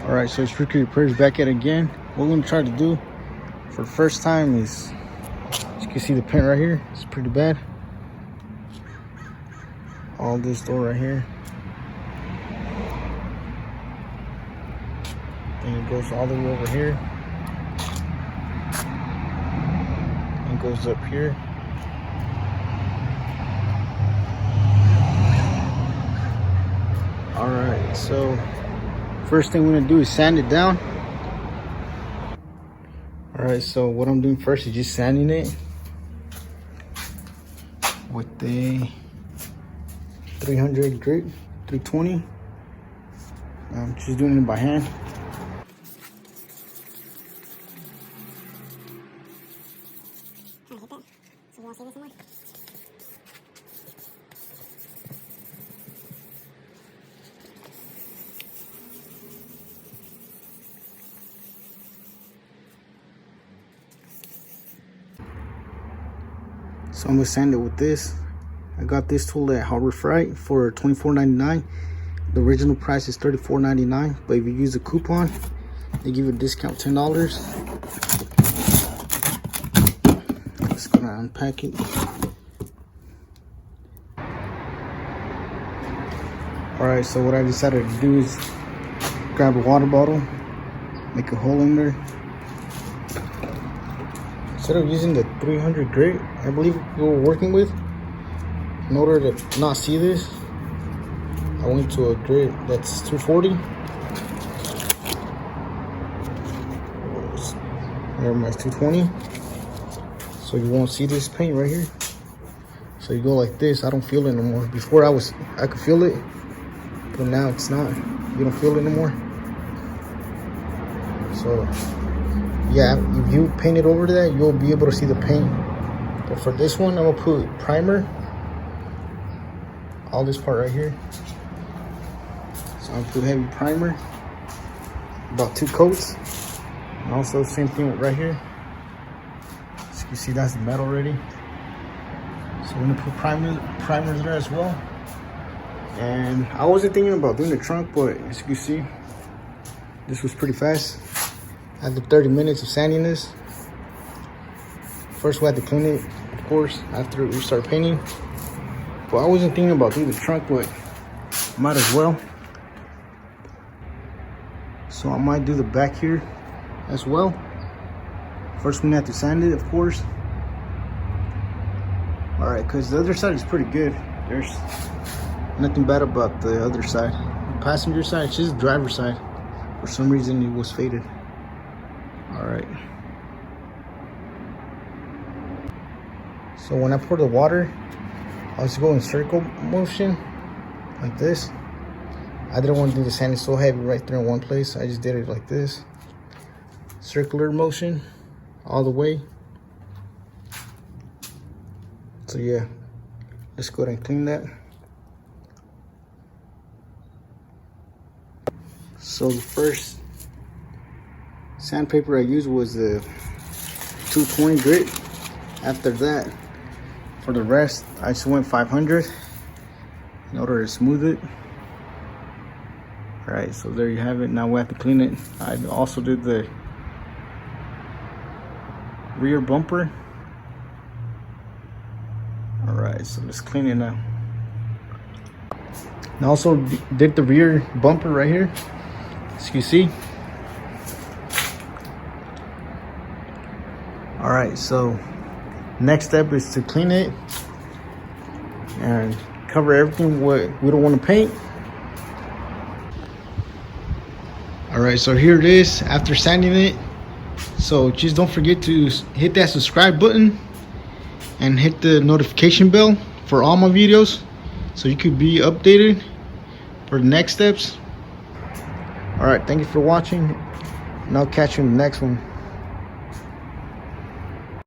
Alright, so it's Ricky Repairs back at it again. What we're going to try to do for the first time is, as you can see the paint right here, it's pretty bad. All this door right here. And it goes all the way over here. And goes up here. Alright, so first thing we're gonna do is sand it down. Alright, so what I'm doing first is just sanding it with the 300 grit, 320. I'm just doing it by hand. So I'm gonna sand it with this. I got this tool at Harbor Freight for $24.99. The original price is $34.99, but if you use a coupon, they give you a discount $10. Just gonna unpack it. Alright, so what I decided to do is grab a water bottle, make a hole in there. Instead of using the 300 grit, I believe we were working with, in order to not see this, I went to a grit that's 240. Never mind, 220. So you won't see this paint right here. So you go like this. I don't feel it anymore. Before I could feel it, but now it's not. You don't feel it anymore. So yeah, if you paint it over that, you'll be able to see the paint. But for this one, I'm gonna put primer. All this part right here. So I'm gonna put heavy primer. About 2 coats. And also same thing right here. As you can see, that's the metal already. So we're gonna put primer there as well. And I wasn't thinking about doing the trunk, but as you can see, this was pretty fast. After 30 minutes of sanding this, first we had to clean it, of course, after we start painting. But I wasn't thinking about doing the trunk, but might as well. So I might do the back here as well. First we have to sand it, of course. Alright, because the other side is pretty good. There's nothing bad about the other side. The passenger side, it's just the driver's side. For some reason it was faded. Alright. So when I pour the water, I was going in circle motion like this. I didn't want to do the sanding so heavy right there in one place. I just did it like this. Circular motion all the way. So yeah, let's go ahead and clean that. So the first sandpaper I used was the 220 grit. After that, for the rest, I just went 500 in order to smooth it. All right, so there you have it. Now we have to clean it. I also did the rear bumper. All right, so let's clean it now. And I also did the rear bumper right here, as you can see. All right, so next step is to clean it and cover everything what we don't want to paint. All right, so here it is after sanding it. So just don't forget to hit that subscribe button and hit the notification bell for all my videos so you could be updated for the next steps. All right, thank you for watching, and I'll catch you in the next one.